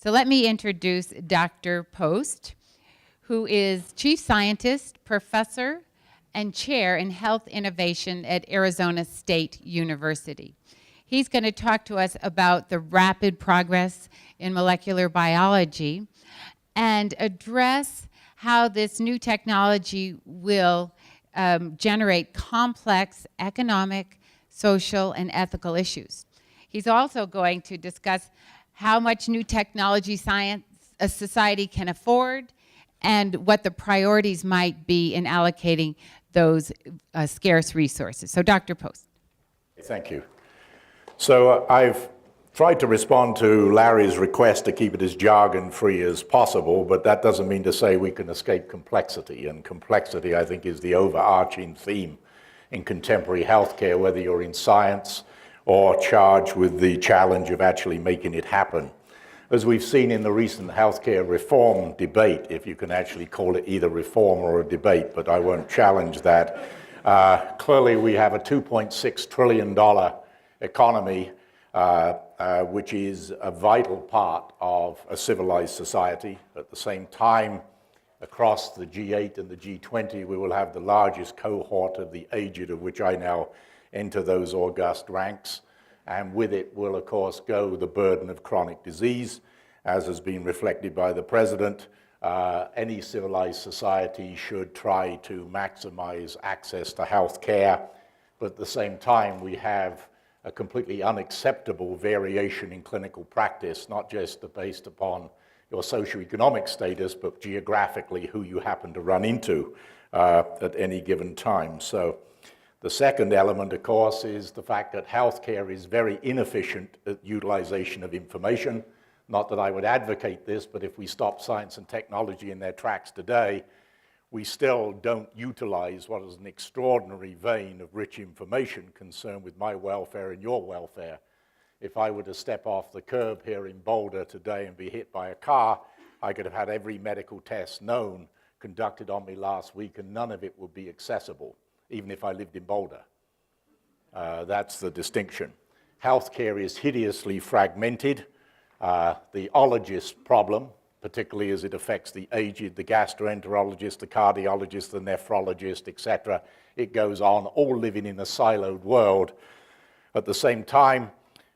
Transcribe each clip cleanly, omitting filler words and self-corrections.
So let me introduce Dr. Poste, who is Chief Scientist, Professor, and Chair in Health Innovation at Arizona State University. He's going to talk to us about the rapid progress in molecular biology and address how this new technology will generate complex economic, social, and ethical issues. He's also going to discuss how much new technology science a society can afford and what the priorities might be in allocating those scarce resources. So Dr. Poste. Thank you. So I've tried to respond to Larry's request to keep it as jargon-free as possible, but that doesn't mean to say we can escape complexity. And complexity, I think, is the overarching theme in contemporary healthcare, whether you're in science or charged with the challenge of actually making it happen. As we've seen in the recent healthcare reform debate, if you can actually call it either reform or a debate, but I won't challenge that, clearly we have a $2.6 trillion economy, which is a vital part of a civilized society. At the same time, across the G8 and the G20, we will have the largest cohort of the aged, of which I now enter those august ranks. And with it will, of course, go the burden of chronic disease, as has been reflected by the President. Any civilized society should try to maximize access to health care, but at the same time, we have a completely unacceptable variation in clinical practice, not just based upon your socioeconomic status, but geographically who you happen to run into at any given time. So the second element, of course, is the fact that healthcare is very inefficient at utilization of information. Not that I would advocate this, but if we stop science and technology in their tracks today, we still don't utilize what is an extraordinary vein of rich information concerned with my welfare and your welfare. If I were to step off the curb here in Boulder today and be hit by a car, I could have had every medical test known conducted on me last week, and none of it would be accessible, even if I lived in Boulder. That's the distinction. Healthcare is hideously fragmented. The ologist problem, particularly as it affects the aged, the gastroenterologist, the cardiologist, the nephrologist, etc. It goes on, all living in a siloed world. At the same time,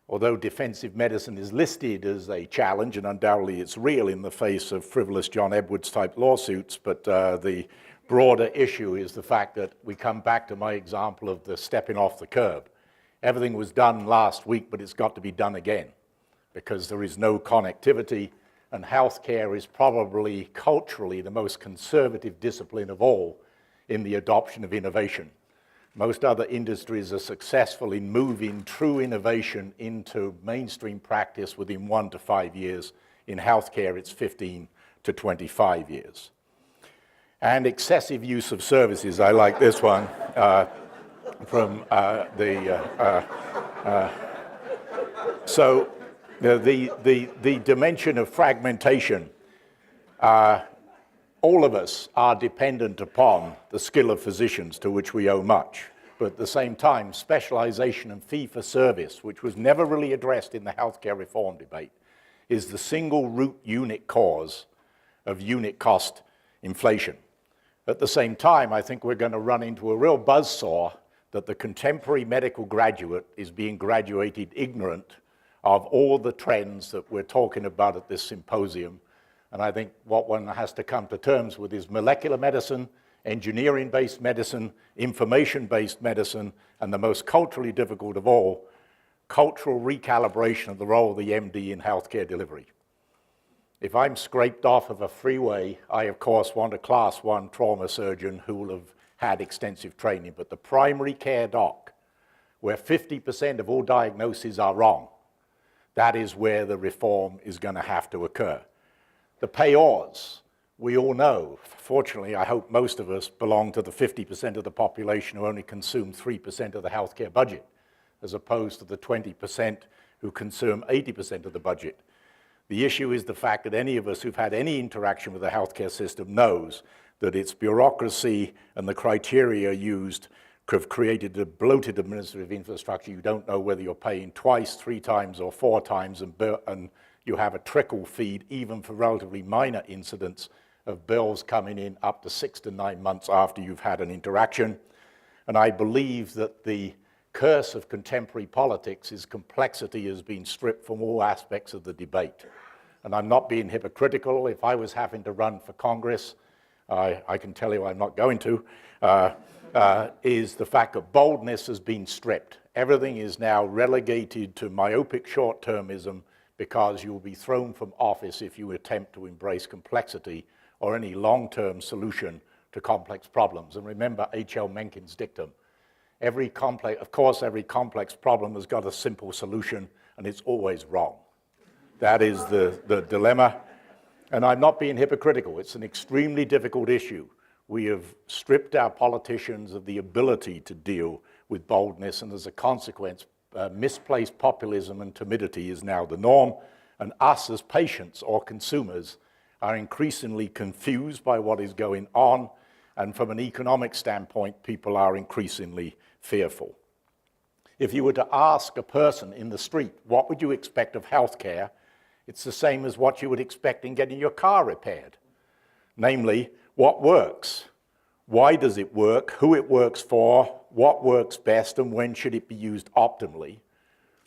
although defensive medicine is listed as a challenge, and undoubtedly it's real in the face of frivolous John Edwards-type lawsuits, but the broader issue is the fact that we come back to my example of the stepping off the curb. Everything was done last week, but it's got to be done again because there is no connectivity, and healthcare is probably culturally the most conservative discipline of all in the adoption of innovation. Most other industries are successful in moving true innovation into mainstream practice within 1 to 5 years. In healthcare, it's 15 to 25 years. And excessive use of services, I like this one, from so the dimension of fragmentation, all of us are dependent upon the skill of physicians, to which we owe much. But at the same time, specialization and fee-for-service, which was never really addressed in the healthcare reform debate, is the single root unit cause of unit cost inflation. At the same time, I think we're going to run into a real buzzsaw that the contemporary medical graduate is being graduated ignorant of all the trends that we're talking about at this symposium. And I think what one has to come to terms with is molecular medicine, engineering-based medicine, information-based medicine, and the most culturally difficult of all, cultural recalibration of the role of the MD in healthcare delivery. If I'm scraped off of a freeway, I, of course, want a class 1 trauma surgeon who will have had extensive training. But the primary care doc, where 50% of all diagnoses are wrong, that is where the reform is going to have to occur. The payors, we all know, fortunately, I hope most of us belong to the 50% of the population who only consume 3% of the healthcare budget, as opposed to the 20% who consume 80% of the budget. The issue is the fact that any of us who've had any interaction with the healthcare system knows that its bureaucracy and the criteria used have created a bloated administrative infrastructure. You don't know whether you're paying twice, 3 times, or 4 times, and You have a trickle feed, even for relatively minor incidents, of bills coming in up to 6 to 9 months after you've had an interaction. And I believe that the curse of contemporary politics is complexity has been stripped from all aspects of the debate. And I'm not being hypocritical. If I was having to run for Congress, I can tell you I'm not going to, is the fact that boldness has been stripped. Everything is now relegated to myopic short-termism because you'll be thrown from office if you attempt to embrace complexity or any long-term solution to complex problems. And remember H.L. Mencken's dictum. Every complex problem has got a simple solution, and it's always wrong. That is the dilemma. And I'm not being hypocritical. It's an extremely difficult issue. We have stripped our politicians of the ability to deal with boldness, and as a consequence, misplaced populism and timidity is now the norm, and us as patients or consumers are increasingly confused by what is going on, and from an economic standpoint, people are increasingly fearful. If you were to ask a person in the street, what would you expect of healthcare? It's the same as what you would expect in getting your car repaired. Namely, what works? Why does it work? Who it works for? What works best? And when should it be used optimally?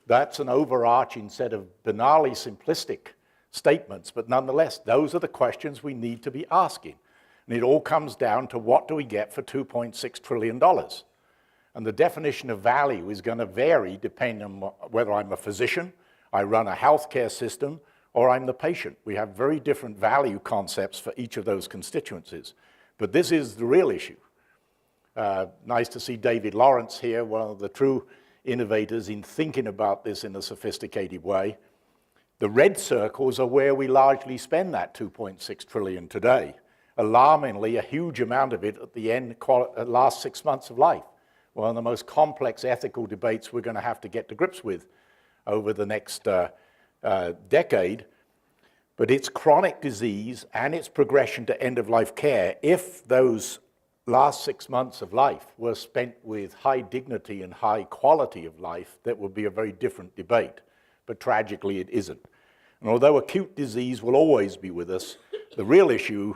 That's an overarching set of banally simplistic statements, but nonetheless, those are the questions we need to be asking. And it all comes down to what do we get for $2.6 trillion? And the definition of value is going to vary depending on whether I'm a physician, I run a healthcare system, or I'm the patient. We have very different value concepts for each of those constituencies. But this is the real issue. Nice to see David Lawrence here, one of the true innovators in thinking about this in a sophisticated way. The red circles are where we largely spend that $2.6 trillion today. Alarmingly, a huge amount of it at the end, last 6 months of life. One of the most complex ethical debates we're going to have to get to grips with over the next decade. But it's chronic disease and its progression to end-of-life care. If those last 6 months of life were spent with high dignity and high quality of life, that would be a very different debate. But tragically, it isn't. And although acute disease will always be with us, the real issue,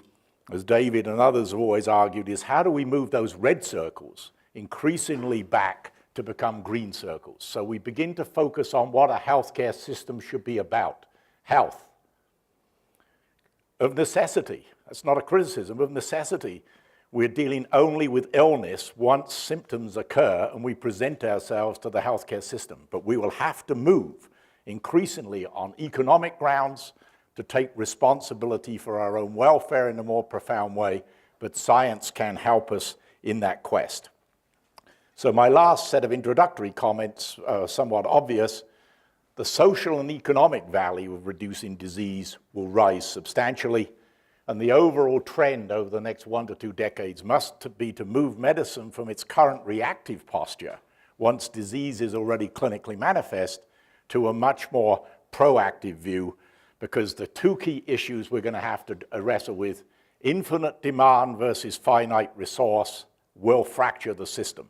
as David and others have always argued, is how do we move those red circles increasingly back to become green circles? So we begin to focus on what a healthcare system should be about. Health. Of necessity, that's not a criticism, of necessity, we're dealing only with illness once symptoms occur and we present ourselves to the healthcare system. But we will have to move increasingly on economic grounds to take responsibility for our own welfare in a more profound way, but science can help us in that quest. So my last set of introductory comments are somewhat obvious. The social and economic value of reducing disease will rise substantially, and the overall trend over the next 1 to 2 decades must be to move medicine from its current reactive posture, once disease is already clinically manifest, to a much more proactive view, because the two key issues we're going to have to wrestle with, infinite demand versus finite resource, will fracture the system.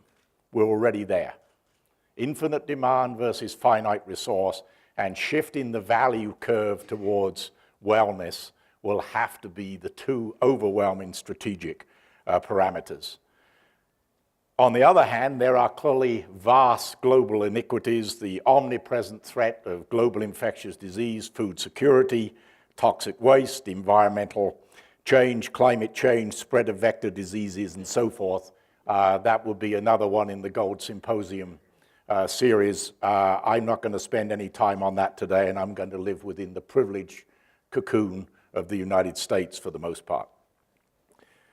We're already there. Infinite demand versus finite resource, and shifting the value curve towards wellness will have to be the two overwhelming strategic parameters. On the other hand, there are clearly vast global iniquities, the omnipresent threat of global infectious disease, food security, toxic waste, environmental change, climate change, spread of vector diseases, and so forth. That will be another one in the Gold Symposium series. I'm not going to spend any time on that today, and I'm going to live within the privileged cocoon of the United States for the most part.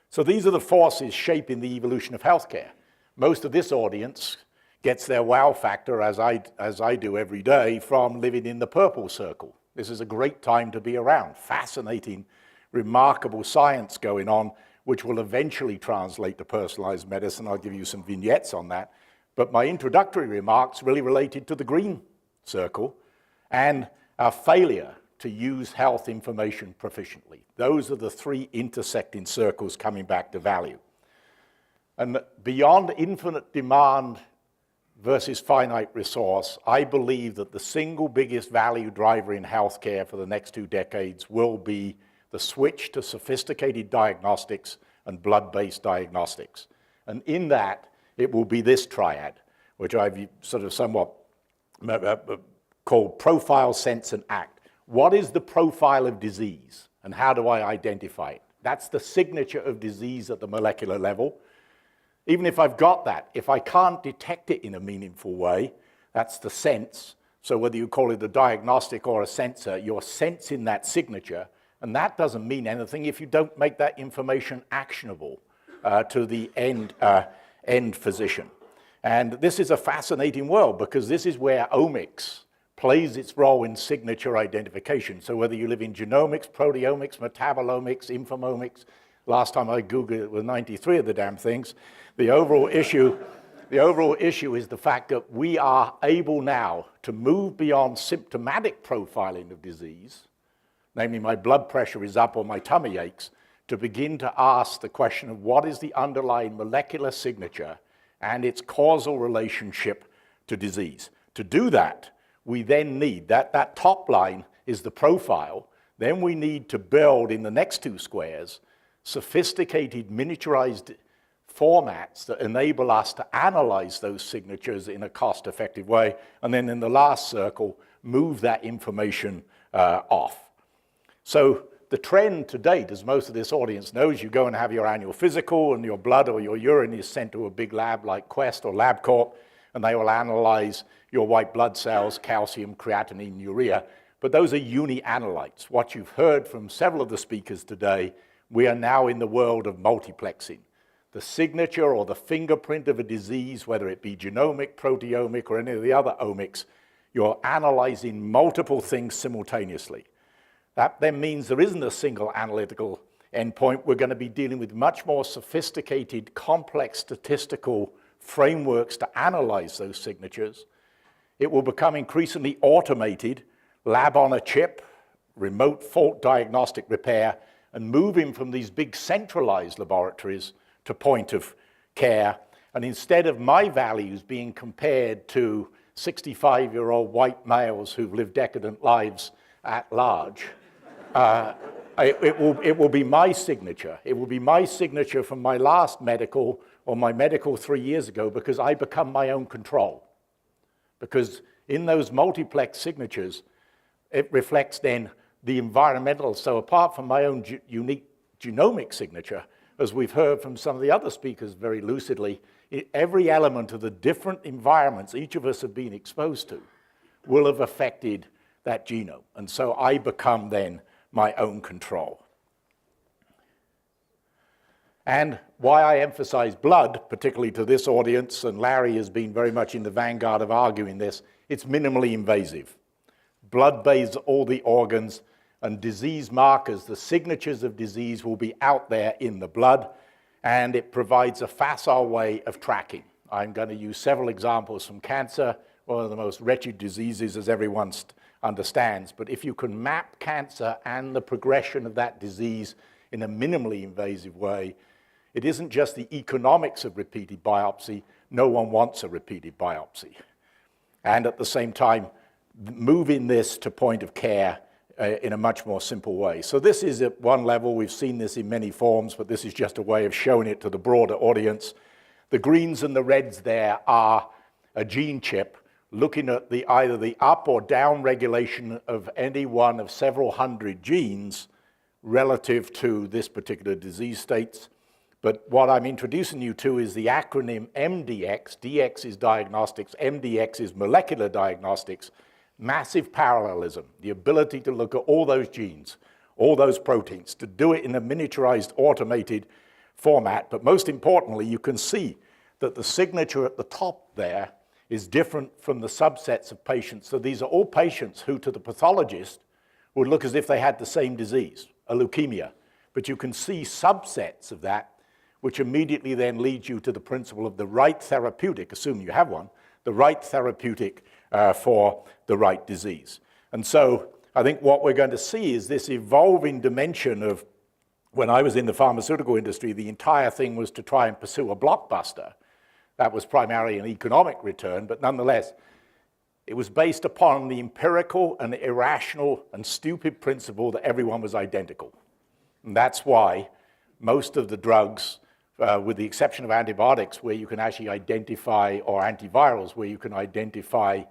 So these are the forces shaping the evolution of healthcare. Most of this audience gets their wow factor, as I do every day, from living in the purple circle. This is a great time to be around. Fascinating, remarkable science going on, which will eventually translate to personalized medicine. I'll give you some vignettes on that. But my introductory remarks really related to the green circle and our failure to use health information proficiently. Those are the three intersecting circles coming back to value. And beyond infinite demand versus finite resource, I believe that the single biggest value driver in healthcare for the next 2 decades will be the switch to sophisticated diagnostics and blood-based diagnostics. And in that, it will be this triad, which I've sort of somewhat called profile, sense, and act. What is the profile of disease, and how do I identify it? That's the signature of disease at the molecular level. Even if I've got that, if I can't detect it in a meaningful way, that's the sense. So whether you call it a diagnostic or a sensor, you're sensing that signature, and that doesn't mean anything if you don't make that information actionable to the end physician. And this is a fascinating world because this is where omics plays its role in signature identification. So whether you live in genomics, proteomics, metabolomics, infomomics, last time I Googled it were 93 of the damn things, the overall issue is the fact that we are able now to move beyond symptomatic profiling of disease, namely my blood pressure is up or my tummy aches, to begin to ask the question of what is the underlying molecular signature and its causal relationship to disease. To do that, we then need, that top line is the profile, then we need to build in the next 2 squares sophisticated miniaturized formats that enable us to analyze those signatures in a cost-effective way, and then in the last circle, move that information off. So the trend to date, as most of this audience knows, you go and have your annual physical and your blood or your urine is sent to a big lab like Quest or LabCorp, and they will analyze your white blood cells, calcium, creatinine, urea, but those are uni-analytes. What you've heard from several of the speakers today, we are now in the world of multiplexing. The signature or the fingerprint of a disease, whether it be genomic, proteomic, or any of the other omics, you're analyzing multiple things simultaneously. That then means there isn't a single analytical endpoint. We're going to be dealing with much more sophisticated, complex statistical frameworks to analyze those signatures. It will become increasingly automated, lab on a chip, remote fault diagnostic repair, and moving from these big centralized laboratories to point of care. And instead of my values being compared to 65-year-old white males who've lived decadent lives at large, it will be my signature. It will be my signature from my last medical or my medical 3 years ago because I become my own control. Because in those multiplex signatures, it reflects then the environmental. So apart from my own unique genomic signature, as we've heard from some of the other speakers very lucidly, every element of the different environments each of us have been exposed to will have affected that genome. And so I become then my own control. And why I emphasize blood, particularly to this audience, and Larry has been very much in the vanguard of arguing this, it's minimally invasive. Blood bathes all the organs, and disease markers, the signatures of disease will be out there in the blood, and it provides a facile way of tracking. I'm going to use several examples from cancer, one of the most wretched diseases as everyone understands. But if you can map cancer and the progression of that disease in a minimally invasive way, it isn't just the economics of repeated biopsy. No one wants a repeated biopsy. And at the same time, moving this to point of care in a much more simple way. So this is at one level. We've seen this in many forms, but this is just a way of showing it to the broader audience. The greens and the reds there are a gene chip looking at either the up or down regulation of any one of several hundred genes relative to this particular disease states. But what I'm introducing you to is the acronym MDX. DX is diagnostics, MDX is molecular diagnostics. Massive parallelism, the ability to look at all those genes, all those proteins, to do it in a miniaturized, automated format. But most importantly, you can see that the signature at the top there is different from the subsets of patients. So these are all patients who, to the pathologist, would look as if they had the same disease, a leukemia. But you can see subsets of that, which immediately then leads you to the principle of the right therapeutic, assuming you have one, the right therapeutic for the right disease. And so I think what we're going to see is this evolving dimension of, when I was in the pharmaceutical industry, the entire thing was to try and pursue a blockbuster. That was primarily an economic return, but nonetheless, it was based upon the empirical and irrational and stupid principle that everyone was identical. And that's why most of the drugs, with the exception of antibiotics, where you can actually identify, or antivirals, where you can identify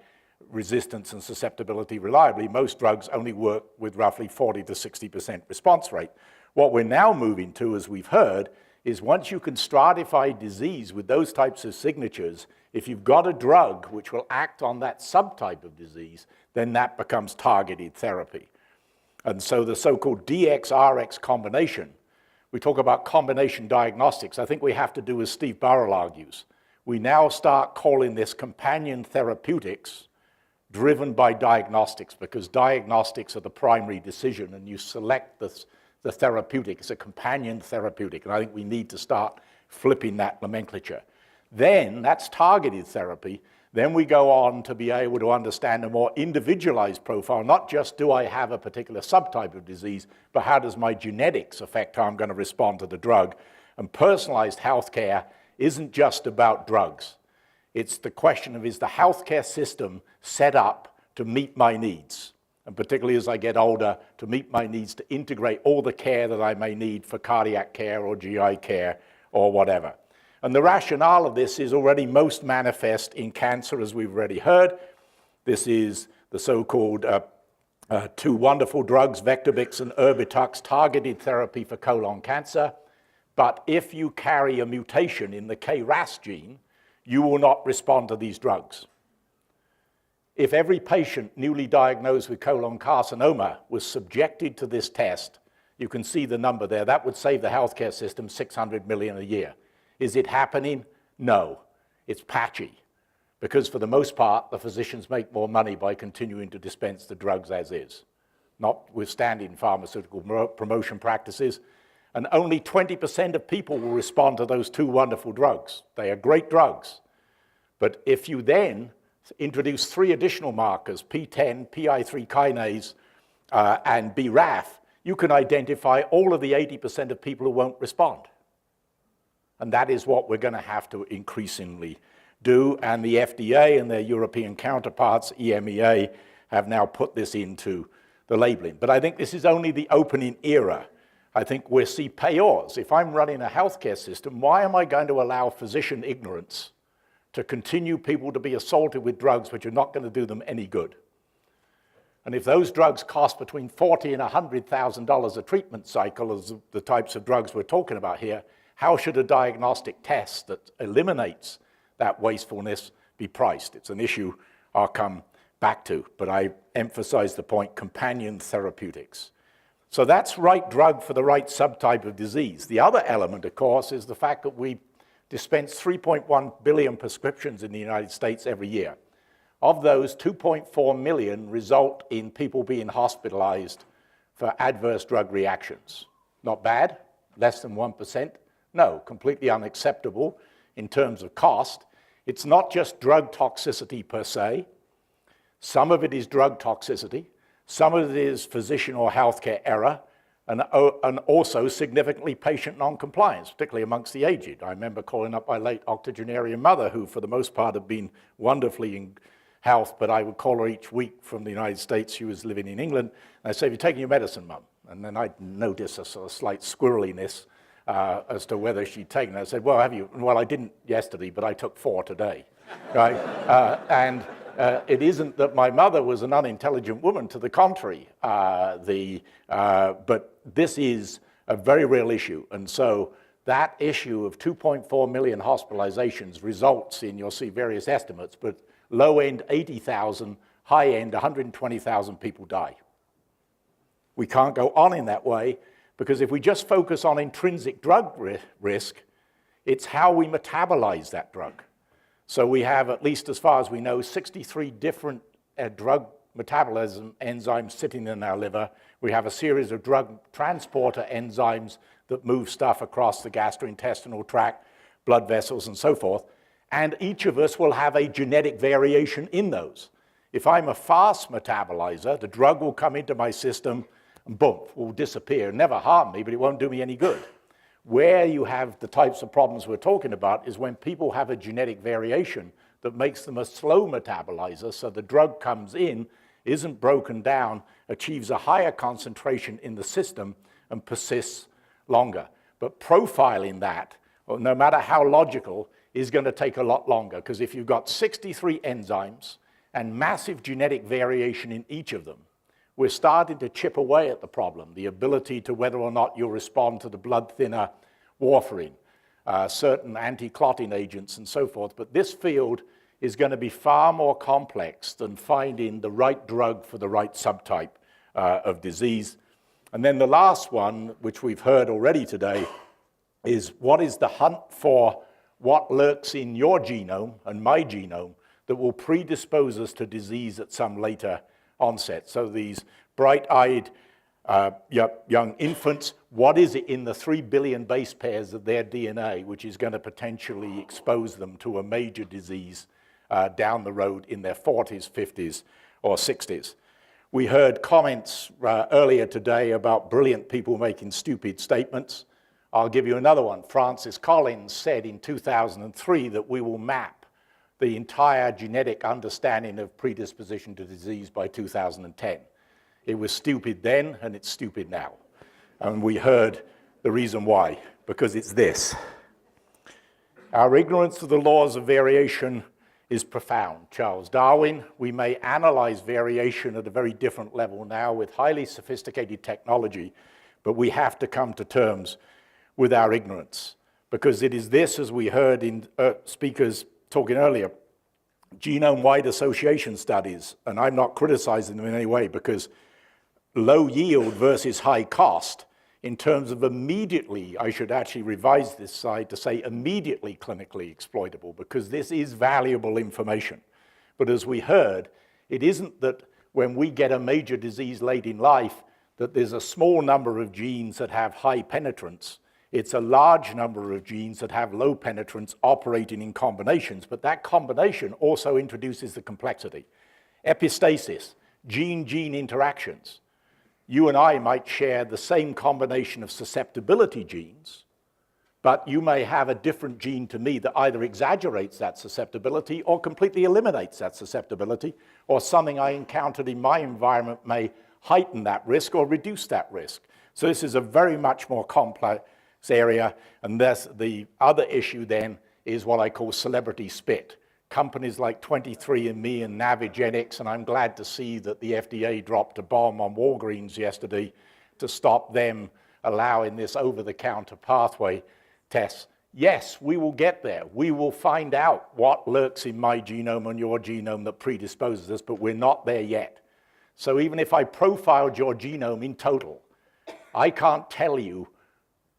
resistance and susceptibility reliably, most drugs only work with roughly 40 to 60% response rate. What we're now moving to, as we've heard, is once you can stratify disease with those types of signatures, if you've got a drug which will act on that subtype of disease, then that becomes targeted therapy. And so the so-called DX-RX combination, we talk about combination diagnostics. I think we have to do as Steve Burrell argues. We now start calling this companion therapeutics driven by diagnostics, because diagnostics are the primary decision, and you select the therapeutic. It's a companion therapeutic, and I think we need to start flipping that nomenclature. Then, that's targeted therapy. Then we go on to be able to understand a more individualized profile, not just do I have a particular subtype of disease, but how does my genetics affect how I'm going to respond to the drug? And personalized healthcare isn't just about drugs. It's the question of, is the healthcare system set up to meet my needs? And particularly as I get older, to meet my needs to integrate all the care that I may need for cardiac care or GI care or whatever. And the rationale of this is already most manifest in cancer, as we've already heard. This is the so-called two wonderful drugs, Vectibix and Erbitux, targeted therapy for colon cancer. But if you carry a mutation in the KRAS gene, you will not respond to these drugs. If every patient newly diagnosed with colon carcinoma was subjected to this test, you can see the number there, that would save the healthcare system $600 million a year. Is it happening? No. It's patchy, because for the most part, the physicians make more money by continuing to dispense the drugs as is, notwithstanding pharmaceutical promotion practices. And only 20% of people will respond to those two wonderful drugs. They are great drugs. But if you then introduce 3 additional markers, P10, PI3 kinase, and BRAF, you can identify all of the 80% of people who won't respond. And that is what we're going to have to increasingly do. And the FDA and their European counterparts, EMEA, have now put this into the labeling. But I think this is only the opening era. I think we'll see payors. If I'm running a healthcare system, why am I going to allow physician ignorance to continue people to be assaulted with drugs which are not going to do them any good? And if those drugs cost between $40,000 and $100,000 a treatment cycle, as the types of drugs we're talking about here, how should a diagnostic test that eliminates that wastefulness be priced? It's an issue I'll come back to, but I emphasize the point, companion therapeutics. So that's right drug for the right subtype of disease. The other element, of course, is the fact that we dispense 3.1 billion prescriptions in the United States every year. Of those, 2.4 million result in people being hospitalized for adverse drug reactions. Not bad, less than 1%. No, completely unacceptable in terms of cost. It's not just drug toxicity per se. Some of it is drug toxicity. Some of it is physician or healthcare error, and also significantly patient non-compliance, particularly amongst the aged. I remember calling up my late octogenarian mother, who for the most part had been wonderfully in health, but I would call her each week from the United States. She was living in England. And I'd say, have you taken your medicine, Mum? And then I'd notice a sort of slight squirreliness as to whether she'd taken it. I said, well, have you? Well, I didn't yesterday, but I took 4 today. Right? It isn't that my mother was an unintelligent woman, to the contrary. But this is a very real issue. And so that issue of 2.4 million hospitalizations results in, you'll see various estimates, but low end 80,000, high end 120,000 people die. We can't go on in that way, because if we just focus on intrinsic drug risk, it's how we metabolize that drug. So we have, at least as far as we know, 63 different drug metabolism enzymes sitting in our liver. We have a series of drug transporter enzymes that move stuff across the gastrointestinal tract, blood vessels, and so forth. And each of us will have a genetic variation in those. If I'm a fast metabolizer, the drug will come into my system and boom, will disappear. Never harm me, but it won't do me any good. Where you have the types of problems we're talking about is when people have a genetic variation that makes them a slow metabolizer, so the drug comes in, isn't broken down, achieves a higher concentration in the system, and persists longer. But profiling that, well, no matter how logical, is going to take a lot longer, because if you've got 63 enzymes and massive genetic variation in each of them, we're starting to chip away at the problem, the ability to whether or not you'll respond to the blood thinner warfarin, certain anti-clotting agents and so forth. But this field is going to be far more complex than finding the right drug for the right subtype of disease. And then the last one, which we've heard already today, is what is the hunt for what lurks in your genome and my genome that will predispose us to disease at some later onset. So these bright-eyed young infants, what is it in the 3 billion base pairs of their DNA which is going to potentially expose them to a major disease down the road in their 40s, 50s, or 60s? We heard comments earlier today about brilliant people making stupid statements. I'll give you another one. Francis Collins said in 2003 that we will map the entire genetic understanding of predisposition to disease by 2010. It was stupid then, and it's stupid now. And we heard the reason why, because it's this. Our ignorance of the laws of variation is profound. Charles Darwin, we may analyze variation at a very different level now with highly sophisticated technology, but we have to come to terms with our ignorance, because it is this, as we heard in speakers talking earlier, genome-wide association studies, and I'm not criticizing them in any way, because low yield versus high cost, in terms of immediately, I should actually revise this slide to say immediately clinically exploitable, because this is valuable information. But as we heard, it isn't that when we get a major disease late in life that there's a small number of genes that have high penetrance. It's a large number of genes that have low penetrance operating in combinations, but that combination also introduces the complexity. Epistasis, gene-gene interactions. You and I might share the same combination of susceptibility genes, but you may have a different gene to me that either exaggerates that susceptibility or completely eliminates that susceptibility, or something I encountered in my environment may heighten that risk or reduce that risk. So this is a very much more complex area, and the other issue then is what I call celebrity spit. Companies like 23andMe and Navigenics, and I'm glad to see that the FDA dropped a bomb on Walgreens yesterday to stop them allowing this over-the-counter pathway tests. Yes, we will get there. We will find out what lurks in my genome and your genome that predisposes us, but we're not there yet. So even if I profiled your genome in total, I can't tell you,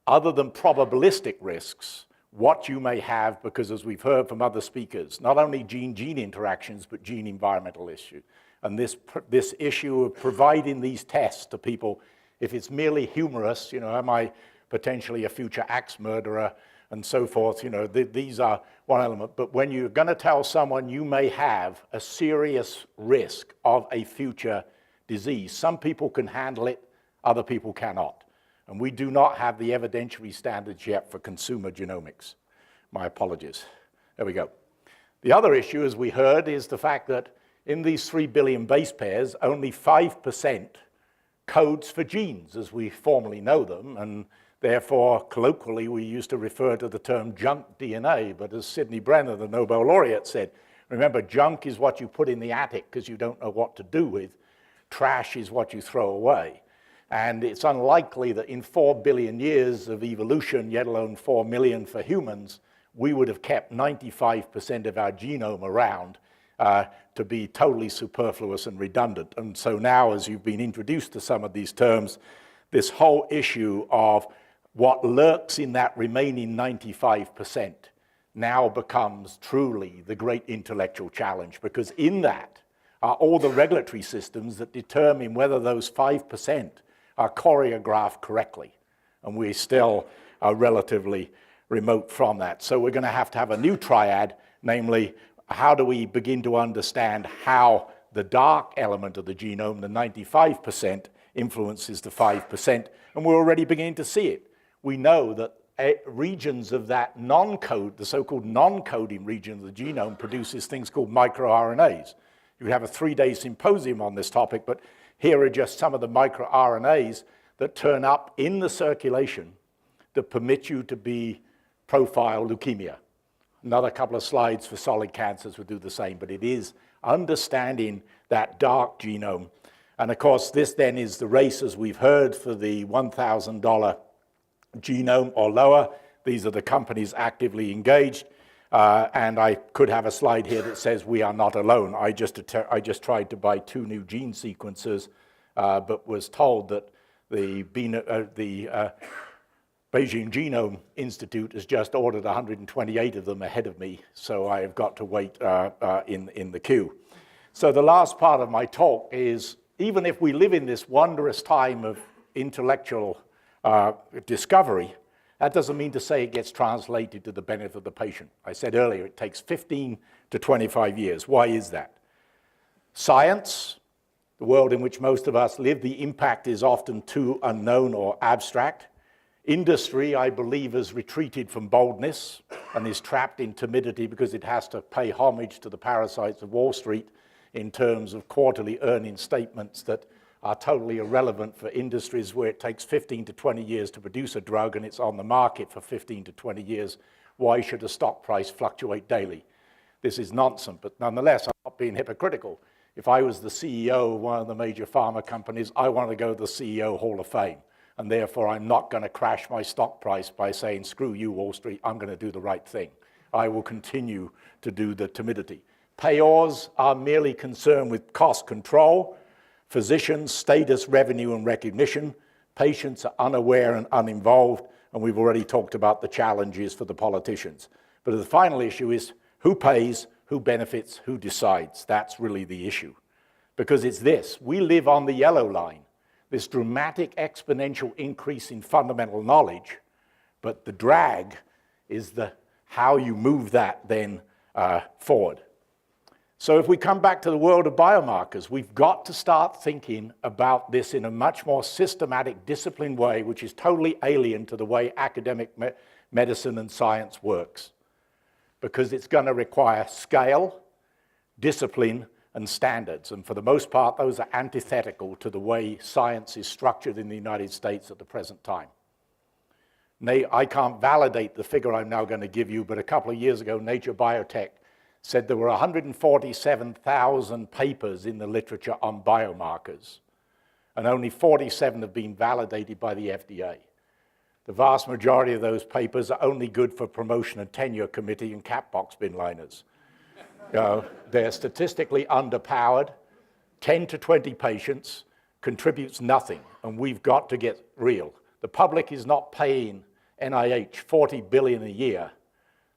other than probabilistic risks, what you may have, because as we've heard from other speakers, not only gene-gene interactions, but gene-environmental issue. And this issue of providing these tests to people, if it's merely humorous, you know, am I potentially a future axe murderer and so forth, you know, these are one element. But when you're going to tell someone you may have a serious risk of a future disease, some people can handle it, other people cannot. And we do not have the evidentiary standards yet for consumer genomics. My apologies. There we go. The other issue, as we heard, is the fact that in these 3 billion base pairs, only 5% codes for genes as we formally know them, and therefore, colloquially, we used to refer to the term junk DNA, but as Sidney Brenner, the Nobel laureate, said, remember, junk is what you put in the attic because you don't know what to do with. Trash is what you throw away. And it's unlikely that in 4 billion years of evolution, yet alone 4 million for humans, we would have kept 95% of our genome around to be totally superfluous and redundant. And so now, as you've been introduced to some of these terms, this whole issue of what lurks in that remaining 95% now becomes truly the great intellectual challenge, because in that are all the regulatory systems that determine whether those 5% are choreographed correctly, and we still are relatively remote from that. So we're going to have a new triad, namely, how do we begin to understand how the dark element of the genome, the 95%, influences the 5%, and we're already beginning to see it. We know that regions of that non-code, the so-called non-coding region of the genome, produces things called microRNAs. You could have a 3-day symposium on this topic, but here are just some of the microRNAs that turn up in the circulation that permit you to profile leukemia. Another couple of slides for solid cancers would do the same, but it is understanding that dark genome. And of course, this then is the race, as we've heard, for the $1,000 genome or lower. These are the companies actively engaged. And I could have a slide here that says we are not alone. I just tried to buy 2 new gene sequencers, but was told that the Beijing Genome Institute has just ordered 128 of them ahead of me, so I have got to wait in the queue. So the last part of my talk is, even if we live in this wondrous time of intellectual discovery, that doesn't mean to say it gets translated to the benefit of the patient. I said earlier, it takes 15 to 25 years. Why is that? Science, the world in which most of us live, the impact is often too unknown or abstract. Industry, I believe, has retreated from boldness and is trapped in timidity because it has to pay homage to the parasites of Wall Street in terms of quarterly earnings statements that are totally irrelevant for industries where it takes 15 to 20 years to produce a drug and it's on the market for 15 to 20 years. Why should a stock price fluctuate daily? This is nonsense, but nonetheless, I'm not being hypocritical. If I was the CEO of one of the major pharma companies, I want to go to the CEO Hall of Fame. And therefore, I'm not going to crash my stock price by saying, screw you, Wall Street, I'm going to do the right thing. I will continue to do the timidity. Payors are merely concerned with cost control. Physicians, status, revenue, and recognition. Patients are unaware and uninvolved, and we've already talked about the challenges for the politicians. But the final issue is who pays, who benefits, who decides. That's really the issue. Because it's this, we live on the yellow line, this dramatic exponential increase in fundamental knowledge, but the drag is how you move that then forward. So if we come back to the world of biomarkers, we've got to start thinking about this in a much more systematic, disciplined way, which is totally alien to the way academic medicine and science works. Because it's going to require scale, discipline, and standards. And for the most part, those are antithetical to the way science is structured in the United States at the present time. I can't validate the figure I'm now going to give you, but a couple of years ago, Nature Biotech said there were 147,000 papers in the literature on biomarkers, and only 47 have been validated by the FDA. The vast majority of those papers are only good for promotion and tenure committee and cat box bin liners. They're statistically underpowered, 10 to 20 patients, contributes nothing, and we've got to get real. The public is not paying NIH $40 billion a year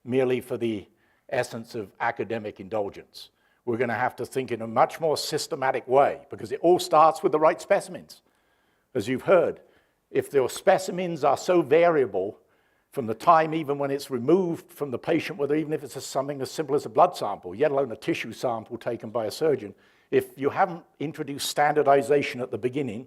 merely for the essence of academic indulgence. We're going to have to think in a much more systematic way because it all starts with the right specimens. As you've heard, if the specimens are so variable from the time even when it's removed from the patient, whether even if it's something as simple as a blood sample, yet alone a tissue sample taken by a surgeon, if you haven't introduced standardization at the beginning,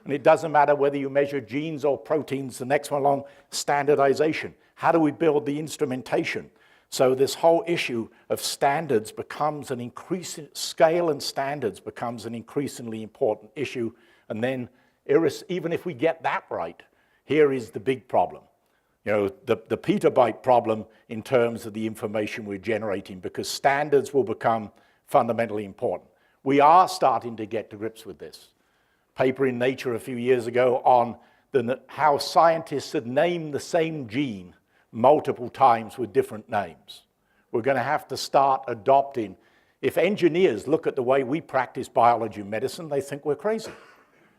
and it doesn't matter whether you measure genes or proteins, the next one along, standardization. How do we build the instrumentation? So this whole issue of standards becomes an increasing, scale and standards becomes an increasingly important issue. And then even if we get that right, here is the big problem. You know, the petabyte problem in terms of the information we're generating, because standards will become fundamentally important. We are starting to get to grips with this. Paper in Nature a few years ago on how scientists had named the same gene multiple times with different names. We're going to have to start adopting. If engineers look at the way we practice biology and medicine, they think we're crazy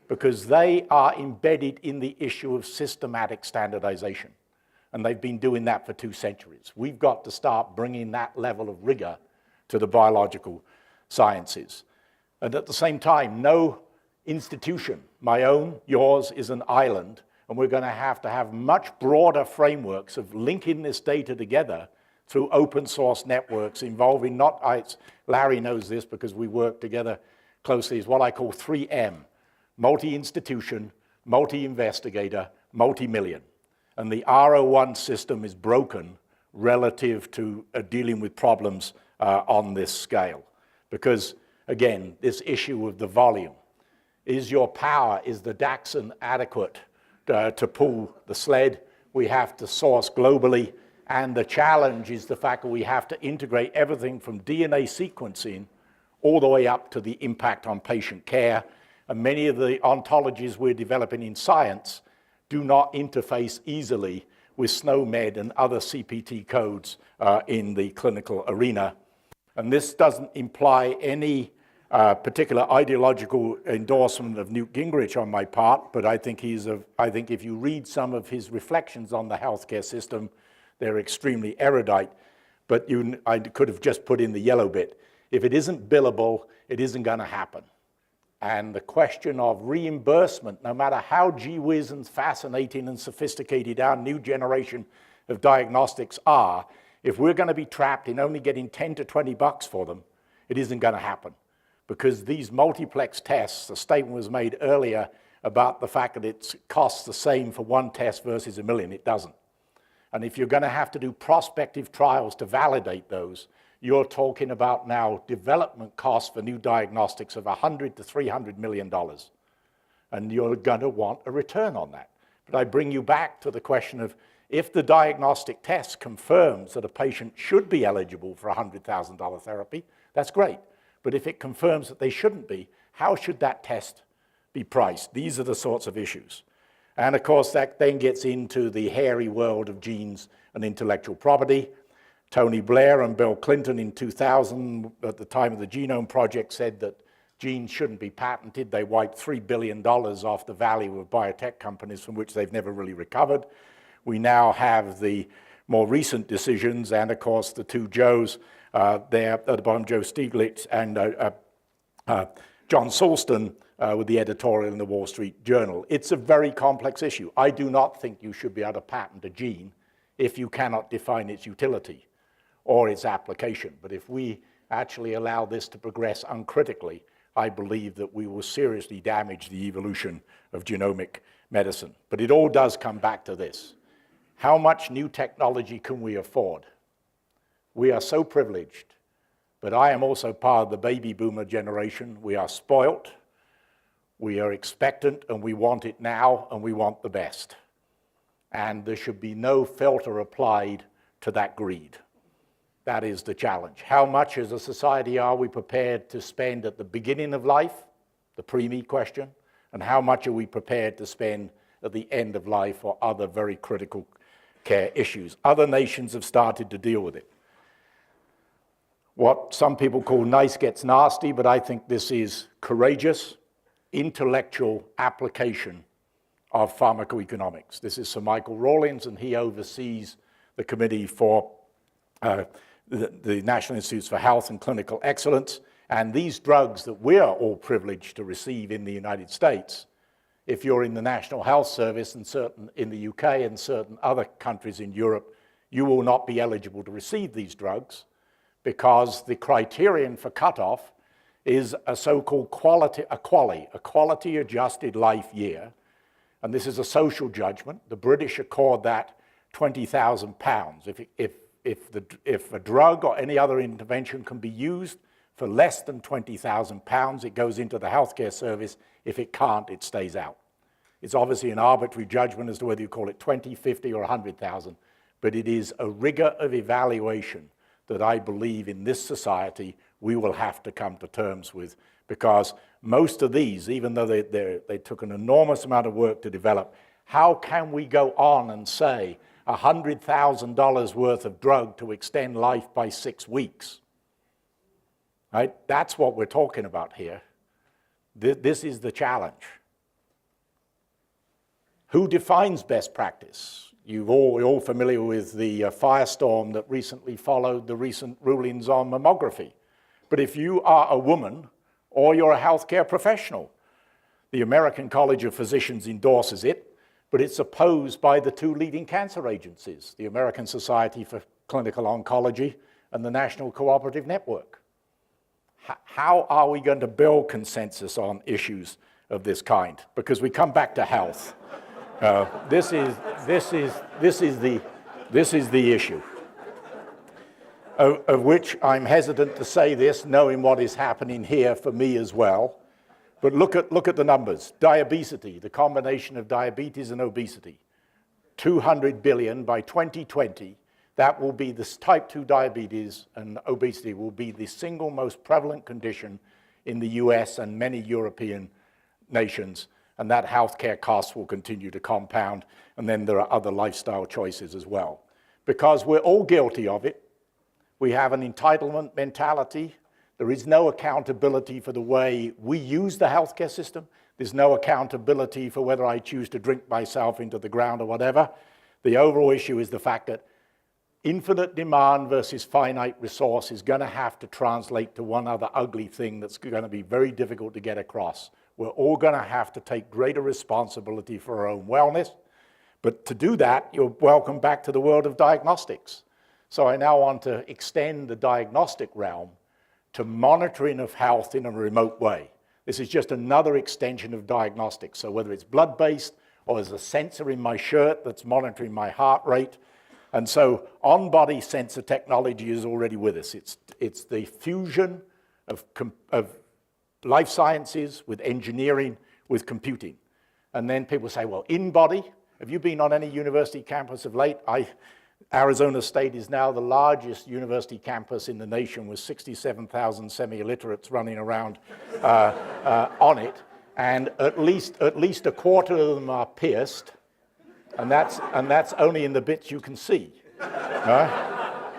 because they are embedded in the issue of systematic standardization. And they've been doing that for 2 centuries. We've got to start bringing that level of rigor to the biological sciences. And at the same time, no institution, my own, yours, is an island. And we're going to have much broader frameworks of linking this data together through open source networks involving Larry knows this because we work together closely, is what I call 3M, multi-institution, multi-investigator, multi-million. And the R01 system is broken relative to dealing with problems on this scale. Because, again, this issue of the volume. Is your power, is the Daxon adequate to pull the sled? We have to source globally. And the challenge is the fact that we have to integrate everything from DNA sequencing all the way up to the impact on patient care. And many of the ontologies we're developing in science do not interface easily with SNOMED and other CPT codes in the clinical arena. And this doesn't imply any particular ideological endorsement of Newt Gingrich on my part, but I think if you read some of his reflections on the healthcare system, they're extremely erudite. But I could have just put in the yellow bit. If it isn't billable, it isn't going to happen. And the question of reimbursement, no matter how gee-whiz and fascinating and sophisticated our new generation of diagnostics are, if we're going to be trapped in only getting 10 to 20 bucks for them, it isn't going to happen. Because these multiplex tests, a statement was made earlier about the fact that it costs the same for one test versus a million. It doesn't. And if you're going to have to do prospective trials to validate those, you're talking about now development costs for new diagnostics of $100 to $300 million. And you're going to want a return on that. But I bring you back to the question of if the diagnostic test confirms that a patient should be eligible for a $100,000 therapy, that's great. But if it confirms that they shouldn't be, how should that test be priced? These are the sorts of issues. And of course, that then gets into the hairy world of genes and intellectual property. Tony Blair and Bill Clinton in 2000, at the time of the Genome Project, said that genes shouldn't be patented. They wiped $3 billion off the value of biotech companies from which they've never really recovered. We now have the more recent decisions, and of course the two Joes there at the bottom, Joe Stiglitz and John Sulston with the editorial in the Wall Street Journal. It's a very complex issue. I do not think you should be able to patent a gene if you cannot define its utility or its application. But if we actually allow this to progress uncritically, I believe that we will seriously damage the evolution of genomic medicine. But it all does come back to this. How much new technology can we afford? We are so privileged, but I am also part of the baby boomer generation. We are spoilt, we are expectant, and we want it now, and we want the best. And there should be no filter applied to that greed. That is the challenge. How much as a society are we prepared to spend at the beginning of life, the pre-me question, and how much are we prepared to spend at the end of life or other very critical care issues? Other nations have started to deal with it. What some people call nice gets nasty, but I think this is courageous, intellectual application of pharmacoeconomics. This is Sir Michael Rawlins, and he oversees the Committee for the National Institutes for Health and Clinical Excellence. And these drugs that we are all privileged to receive in the United States, if you're in the National Health Service and certain in the UK and certain other countries in Europe, you will not be eligible to receive these drugs because the criterion for cutoff is a so-called quality adjusted life year. And this is a social judgment. The British accord that £20,000. If a drug or any other intervention can be used for less than £20,000, it goes into the healthcare service. If it can't, it stays out. It's obviously an arbitrary judgment as to whether you call it 20, 50, or 100,000, but it is a rigor of evaluation that I believe in this society we will have to come to terms with, because most of these, even though they took an enormous amount of work to develop, how can we go on and say $100,000 worth of drug to extend life by 6 weeks? Right? That's what we're talking about here. This is the challenge. Who defines best practice? You're all familiar with the firestorm that recently followed the recent rulings on mammography. But if you are a woman or you're a healthcare professional, the American College of Physicians endorses it, but it's opposed by the two leading cancer agencies, the American Society for Clinical Oncology and the National Cooperative Network. How are we going to build consensus on issues of this kind? Because we come back to health. This is the issue, of which I'm hesitant to say this, knowing what is happening here for me as well. But look at the numbers. Diabesity, the combination of diabetes and obesity, 200 billion by 2020. That will be this type 2 diabetes, and obesity will be the single most prevalent condition in the US and many European nations. And that healthcare costs will continue to compound. And then there are other lifestyle choices as well. Because we're all guilty of it. We have an entitlement mentality. There is no accountability for the way we use the healthcare system. There's no accountability for whether I choose to drink myself into the ground or whatever. The overall issue is the fact that infinite demand versus finite resource is going to have to translate to one other ugly thing that's going to be very difficult to get across. We're all going to have to take greater responsibility for our own wellness. But to do that, you're welcome back to the world of diagnostics. So I now want to extend the diagnostic realm to monitoring of health in a remote way. This is just another extension of diagnostics. So whether it's blood-based or there's a sensor in my shirt that's monitoring my heart rate. And so on-body sensor technology is already with us. It's the fusion of life sciences with engineering, with computing. And then people say, well, in-body, have you been on any university campus of late? Arizona State is now the largest university campus in the nation with 67,000 semi-illiterates running around on it. And at least a quarter of them are pierced, and that's only in the bits you can see.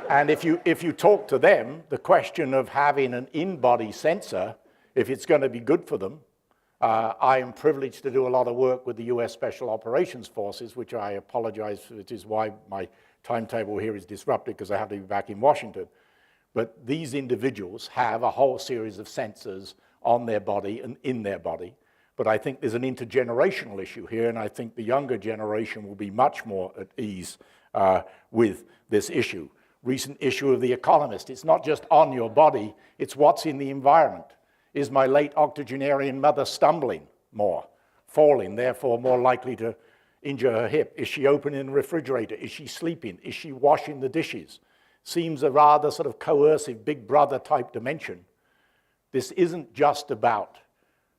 And if you talk to them, the question of having an in-body sensor, if it's going to be good for them, I am privileged to do a lot of work with the US Special Operations Forces, which I apologize for, which is why my timetable here is disrupted because I have to be back in Washington. But these individuals have a whole series of sensors on their body and in their body. But I think there's an intergenerational issue here, and I think the younger generation will be much more at ease with this issue. Recent issue of The Economist, it's not just on your body, it's what's in the environment. Is my late octogenarian mother stumbling more, falling, therefore more likely to injure her hip? Is she opening the refrigerator? Is she sleeping? Is she washing the dishes? Seems a rather sort of coercive big brother type dimension. This isn't just about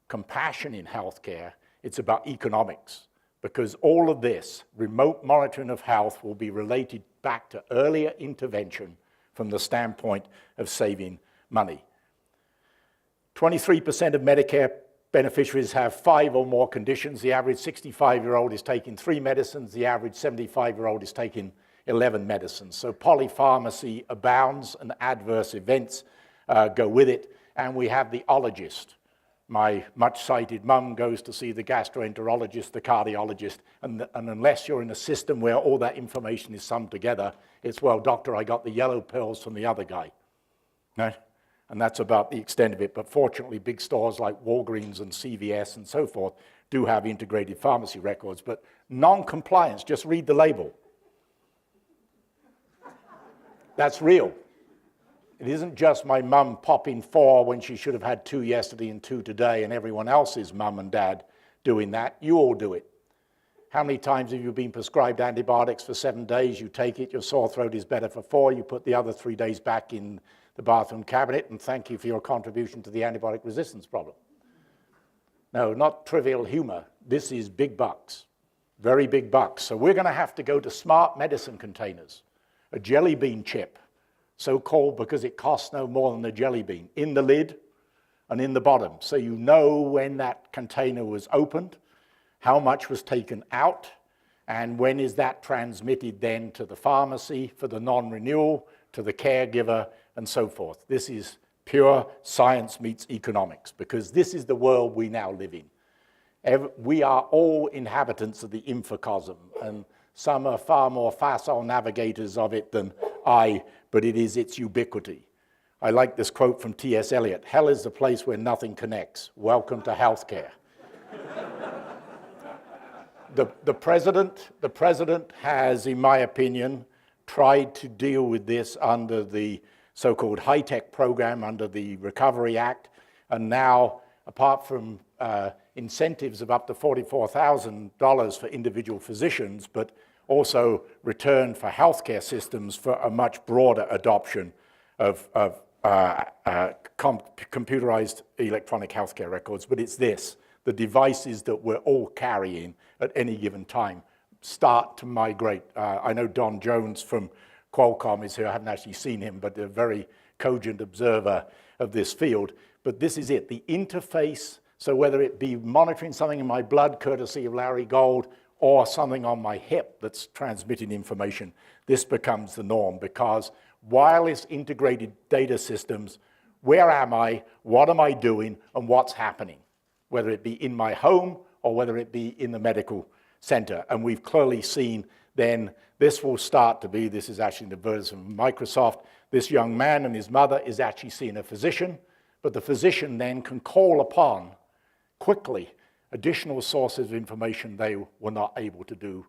compassion in healthcare, it's about economics. Because all of this, remote monitoring of health, will be related back to earlier intervention from the standpoint of saving money. 23% of Medicare beneficiaries have 5 or more conditions. The average 65-year-old is taking 3 medicines. The average 75-year-old is taking 11 medicines. So polypharmacy abounds and adverse events go with it. And we have the ologist. My much-cited mum goes to see the gastroenterologist, the cardiologist, and unless you're in a system where all that information is summed together, it's, well, doctor, I got the yellow pills from the other guy. No? And that's about the extent of it. But fortunately, big stores like Walgreens and CVS and so forth do have integrated pharmacy records. But non-compliance, just read the label. That's real. It isn't just my mum popping 4 when she should have had 2 yesterday and 2 today, and everyone else's mum and dad doing that. You all do it. How many times have you been prescribed antibiotics for 7 days? You take it, your sore throat is better for 4, you put the other 3 days back in the bathroom cabinet, and thank you for your contribution to the antibiotic resistance problem. No, not trivial humor. This is big bucks, very big bucks. So we're going to have to go to smart medicine containers, a jelly bean chip, so called because it costs no more than a jelly bean, in the lid and in the bottom. So you know when that container was opened, how much was taken out, and when is that transmitted then to the pharmacy for the non-renewal, to the caregiver, and so forth. This is pure science meets economics, because this is the world we now live in. We are all inhabitants of the infocosm, and some are far more facile navigators of it than I, but it is its ubiquity. I like this quote from T.S. Eliot: hell is the place where nothing connects. Welcome to healthcare. The president has, in my opinion, tried to deal with this under the so-called high-tech program, under the Recovery Act, and now, apart from incentives of up to $44,000 for individual physicians, but also return for healthcare systems for a much broader adoption of computerized electronic healthcare records. But it's this: the devices that we're all carrying at any given time start to migrate. I know Don Jones from Qualcomm is here. I haven't actually seen him, but a very cogent observer of this field. But this is it, the interface. So whether it be monitoring something in my blood, courtesy of Larry Gold, or something on my hip that's transmitting information, this becomes the norm, because wireless integrated data systems, where am I, what am I doing, and what's happening, whether it be in my home or whether it be in the medical center. And we've clearly seen then this will start to be, this is actually the version of Microsoft, this young man and his mother is actually seeing a physician, but the physician then can call upon quickly additional sources of information they were not able to do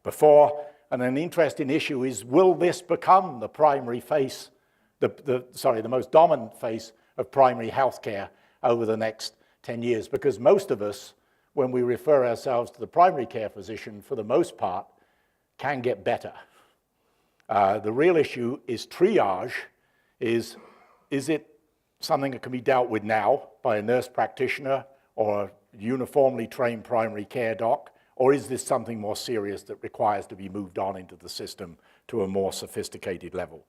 before. And an interesting issue is, will this become the primary face, the most dominant face of primary healthcare over the next 10 years? Because most of us, when we refer ourselves to the primary care physician, for the most part, can get better. The real issue is triage. Is it something that can be dealt with now by a nurse practitioner or a uniformly trained primary care doc, or is this something more serious that requires to be moved on into the system to a more sophisticated level?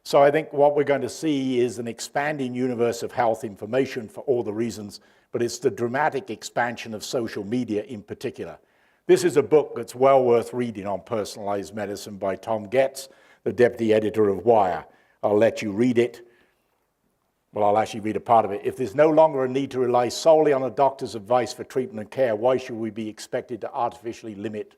So I think what we're going to see is an expanding universe of health information for all the reasons, but it's the dramatic expansion of social media in particular. This is a book that's well worth reading on personalized medicine by Tom Getz, the deputy editor of Wire. I'll let you read it. Well, I'll actually read a part of it. If there's no longer a need to rely solely on a doctor's advice for treatment and care, why should we be expected to artificially limit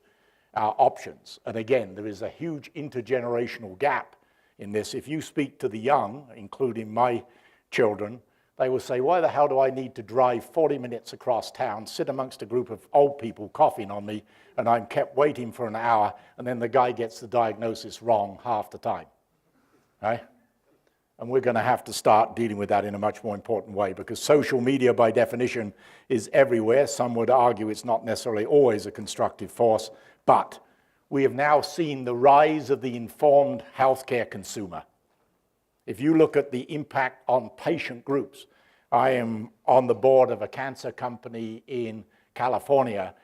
our options? And again, there is a huge intergenerational gap in this. If you speak to the young, including my children, they will say, why the hell do I need to drive 40 minutes across town, sit amongst a group of old people coughing on me, and I'm kept waiting for an hour, and then the guy gets the diagnosis wrong half the time, right? And we're going to have to start dealing with that in a much more important way, because social media, by definition, is everywhere. Some would argue it's not necessarily always a constructive force, but we have now seen the rise of the informed healthcare consumer. If you look at the impact on patient groups, I am on the board of a cancer company in California,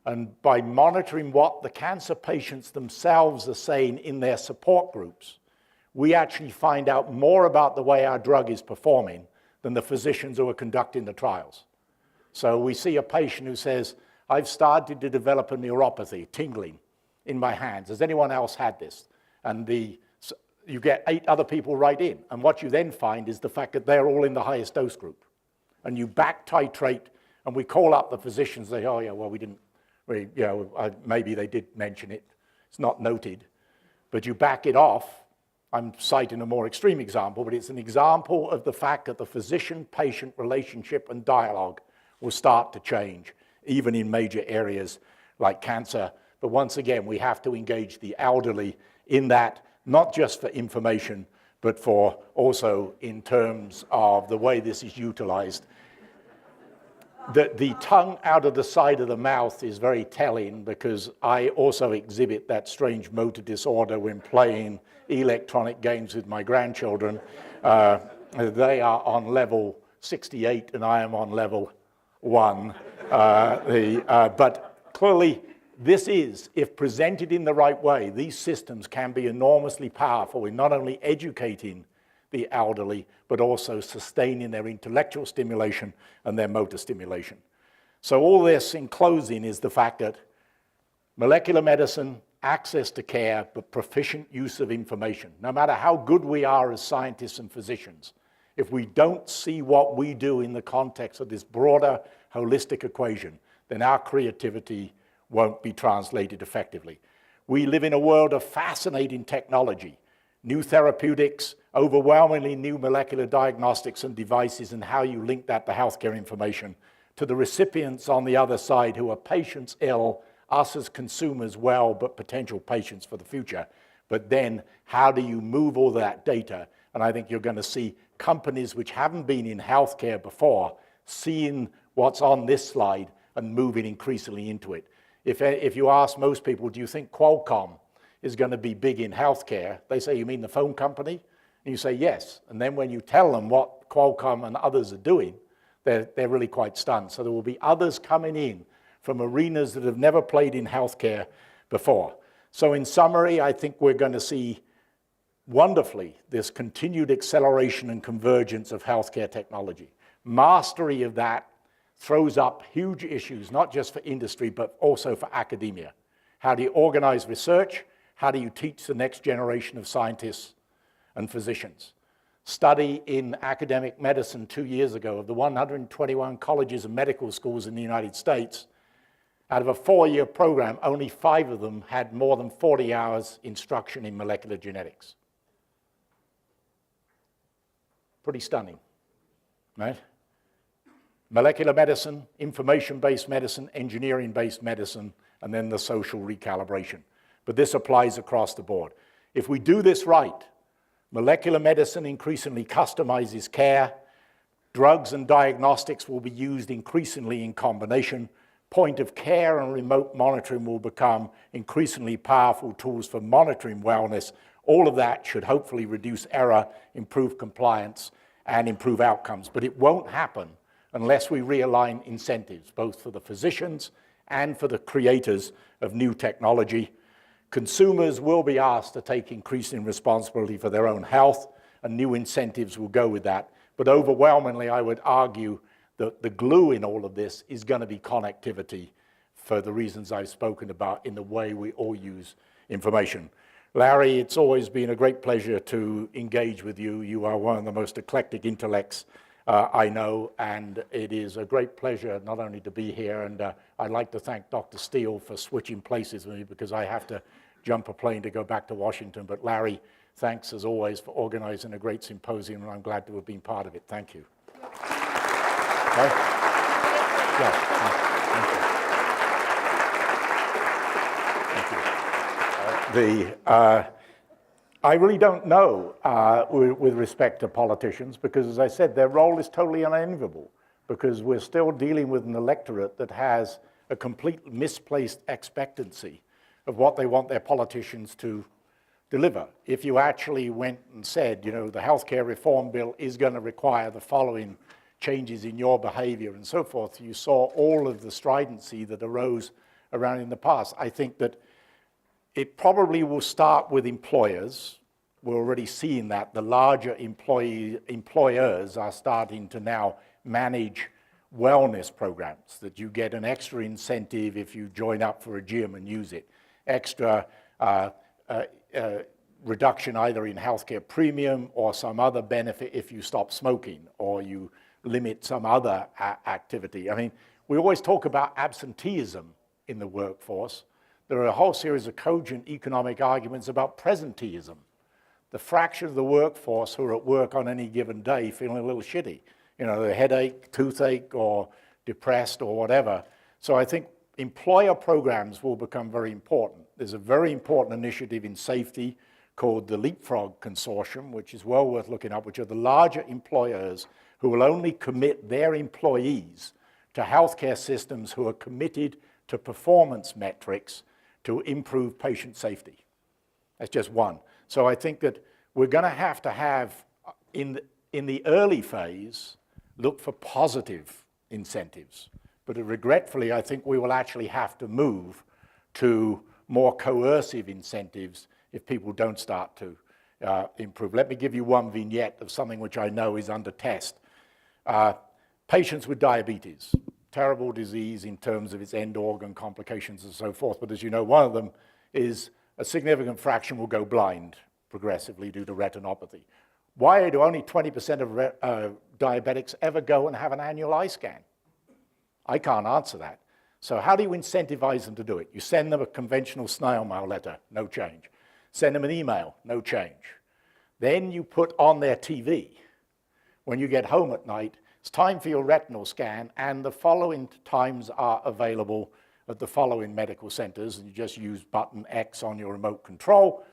and by monitoring what the cancer patients themselves are saying in their support groups, we actually find out more about the way our drug is performing than the physicians who are conducting the trials. So we see a patient who says, I've started to develop a neuropathy, tingling in my hands. Has anyone else had this? And you get 8 other people right in. And what you then find is the fact that they're all in the highest dose group. And you back titrate, and we call up the physicians, say, oh yeah, well, maybe they did mention it. It's not noted. But you back it off. I'm citing a more extreme example, but it's an example of the fact that the physician-patient relationship and dialogue will start to change, even in major areas like cancer. But once again, we have to engage the elderly in that, not just for information, but for also in terms of the way this is utilized. The tongue out of the side of the mouth is very telling, because I also exhibit that strange motor disorder when playing electronic games with my grandchildren. They are on level 68 and I am on level 1. But clearly, this is, if presented in the right way, these systems can be enormously powerful in not only educating the elderly, but also sustaining their intellectual stimulation and their motor stimulation. So all this, in closing, is the fact that molecular medicine, access to care, but proficient use of information. No matter how good we are as scientists and physicians, if we don't see what we do in the context of this broader, holistic equation, then our creativity won't be translated effectively. We live in a world of fascinating technology, new therapeutics, overwhelmingly new molecular diagnostics and devices, and how you link that to healthcare information to the recipients on the other side who are patients ill, us as consumers well, but potential patients for the future. But then how do you move all that data? And I think you're going to see companies which haven't been in healthcare before seeing what's on this slide and moving increasingly into it. If you ask most people, do you think Qualcomm is going to be big in healthcare? They say, you mean the phone company? And you say, yes. And then when you tell them what Qualcomm and others are doing, they're really quite stunned. So there will be others coming in from arenas that have never played in healthcare before. So in summary, I think we're going to see wonderfully this continued acceleration and convergence of healthcare technology. Mastery of that throws up huge issues, not just for industry, but also for academia. How do you organize research? How do you teach the next generation of scientists and physicians? Study in academic medicine 2 years ago of the 121 colleges and medical schools in the United States, out of a 4-year program, only 5 of them had more than 40 hours instruction in molecular genetics. Pretty stunning, right? Molecular medicine, information-based medicine, engineering-based medicine, and then the social recalibration. But this applies across the board. If we do this right, molecular medicine increasingly customizes care, drugs and diagnostics will be used increasingly in combination, point of care and remote monitoring will become increasingly powerful tools for monitoring wellness. All of that should hopefully reduce error, improve compliance, and improve outcomes. But it won't happen unless we realign incentives, both for the physicians and for the creators of new technology. Consumers will be asked to take increasing responsibility for their own health, and new incentives will go with that. But overwhelmingly, I would argue that the glue in all of this is going to be connectivity for the reasons I've spoken about in the way we all use information. Larry, it's always been a great pleasure to engage with you. You are one of the most eclectic intellects I know, and it is a great pleasure not only to be here, and I'd like to thank Dr. Steele for switching places with me because I have to jump a plane to go back to Washington. But Larry, thanks as always for organizing a great symposium, and I'm glad to have been part of it. Thank you. Okay? Yeah, thank you. I really don't know with respect to politicians because, as I said, their role is totally unenviable because we're still dealing with an electorate that has a complete misplaced expectancy of what they want their politicians to deliver. If you actually went and said, you know, the healthcare reform bill is going to require the following changes in your behavior and so forth, you saw all of the stridency that arose around in the past. I think that it probably will start with employers. We're already seeing that. The larger employers are starting to now manage wellness programs, that you get an extra incentive if you join up for a gym and use it, extra reduction either in healthcare premium or some other benefit if you stop smoking or you limit some other activity. I mean, we always talk about absenteeism in the workforce. There are a whole series of cogent economic arguments about presenteeism. The fraction of the workforce who are at work on any given day feeling a little shitty, you know, the headache, toothache, or depressed, or whatever. So I think employer programs will become very important. There's a very important initiative in safety called the Leapfrog Consortium, which is well worth looking up, which are the larger employers who will only commit their employees to healthcare systems who are committed to performance metrics to improve patient safety. That's just one. So I think that we're going to have in the early phase, look for positive incentives. But regretfully, I think we will actually have to move to more coercive incentives if people don't start to improve. Let me give you one vignette of something which I know is under test. Patients with diabetes, terrible disease in terms of its end organ complications and so forth. But as you know, one of them is a significant fraction will go blind progressively due to retinopathy. Why do only 20% of diabetics ever go and have an annual eye scan? I can't answer that. So how do you incentivize them to do it? You send them a conventional snail mail letter, no change. Send them an email, no change. Then you put on their TV, when you get home at night, it's time for your retinal scan, and the following times are available at the following medical centers, and you just use button X on your remote control.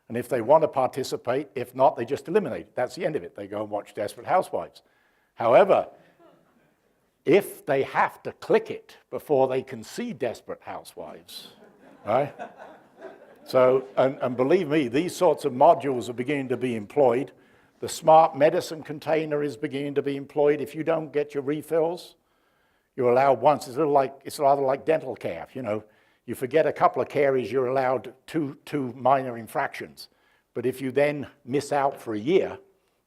And if they want to participate, if not, they just eliminate it. That's the end of it. They go and watch Desperate Housewives. However, if they have to click it before they can see Desperate Housewives, right? So, and believe me, these sorts of modules are beginning to be employed. The smart medicine container is beginning to be employed. If you don't get your refills, you're allowed once. It's rather like dental care. You know, you forget a couple of caries, you're allowed two minor infractions. But if you then miss out for a year,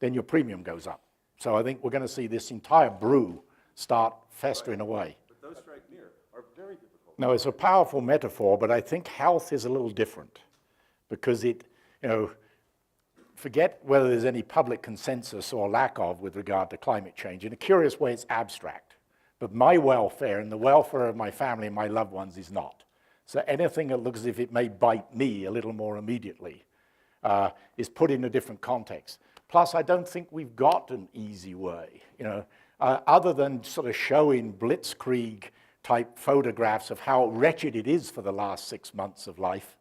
then your premium goes up. So I think we're going to see this entire brew start festering away. But those strike near are very difficult. No, it's a powerful metaphor, but I think health is a little different because it, you know, forget whether there's any public consensus or lack of with regard to climate change. In a curious way, it's abstract. But my welfare and the welfare of my family and my loved ones is not. So anything that looks as if it may bite me a little more immediately is put in a different context. Plus, I don't think we've got an easy way, you know, other than sort of showing blitzkrieg-type photographs of how wretched it is for the last 6 months of life,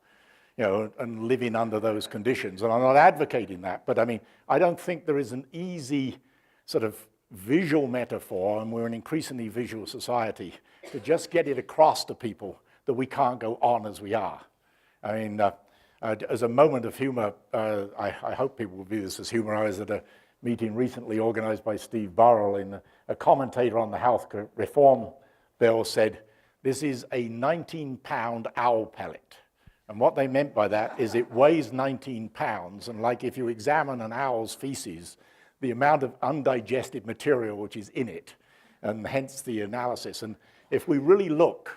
you know, and living under those conditions. And I'm not advocating that, but I mean, I don't think there is an easy sort of visual metaphor, and we're an increasingly visual society, to just get it across to people that we can't go on as we are. I mean, as a moment of humor, I hope people will view this as humor. I was at a meeting recently organized by Steve Burrell, and a commentator on the health reform bill said, this is a 19-pound owl pellet. And what they meant by that is it weighs 19 pounds, and like if you examine an owl's feces, the amount of undigested material which is in it, and hence the analysis. And if we really look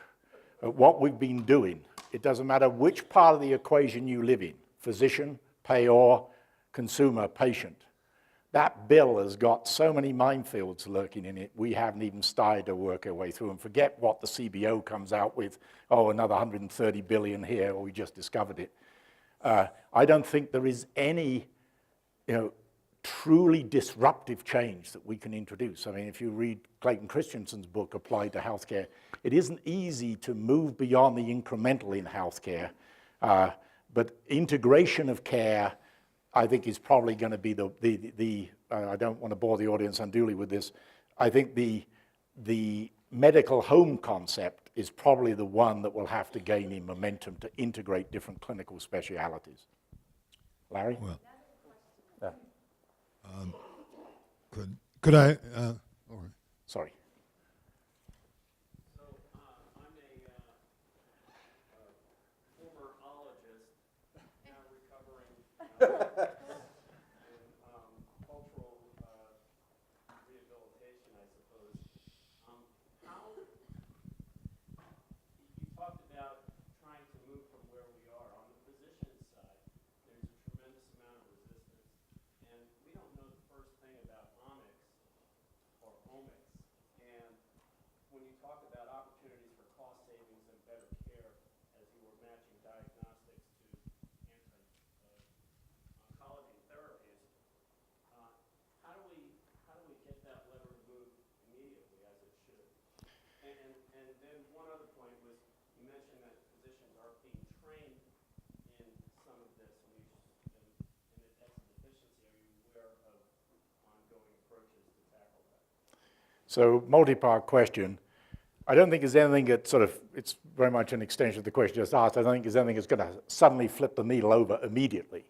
at what we've been doing, it doesn't matter which part of the equation you live in, physician, payer, consumer, patient. That bill has got so many minefields lurking in it, we haven't even started to work our way through. And forget what the CBO comes out with, oh, another 130 billion here, or we just discovered it. I don't think there is any, you know, truly disruptive change that we can introduce. I mean, if you read Clayton Christensen's book, Applied to Healthcare, it isn't easy to move beyond the incremental in healthcare, but integration of care, I think, is probably going to be the I don't want to bore the audience unduly with this. I think the medical home concept is probably the one that will have to gain in momentum to integrate different clinical specialities. Larry? Well, Yeah. could I? All right. Sorry. So I'm a former ologist, now recovering in cultural rehabilitation, I suppose. How you talked about trying to move from where we are on the physician side. There's a tremendous amount of resistance, and we don't know the first thing about omics or omics. And when you talk about opportunities for cost savings and better care, as you were matching diagnostics to oncology therapies, how do we get that lever to move immediately as it should? And then one other point was you mentioned that physicians are being trained in some of this, and that's a deficiency. Are you aware of ongoing approaches to tackle that? So, multi-part question. I don't think there's anything that sort of, it's very much an extension of the question just asked. I don't think there's anything that's going to suddenly flip the needle over immediately.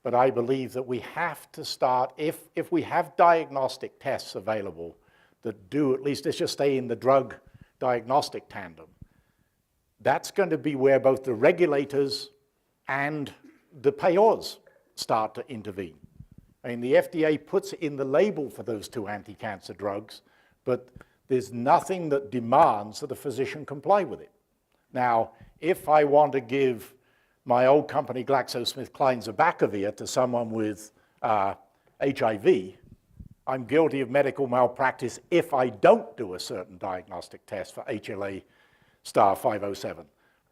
But I believe that we have to start, if we have diagnostic tests available that do, at least let's just stay in the drug diagnostic tandem, that's going to be where both the regulators and the payers start to intervene. I mean, the FDA puts it in the label for those two anti-cancer drugs, but there's nothing that demands that the physician comply with it. Now, if I want to give my old company GlaxoSmithKline Zabacavir to someone with HIV, I'm guilty of medical malpractice if I don't do a certain diagnostic test for HLA star 507.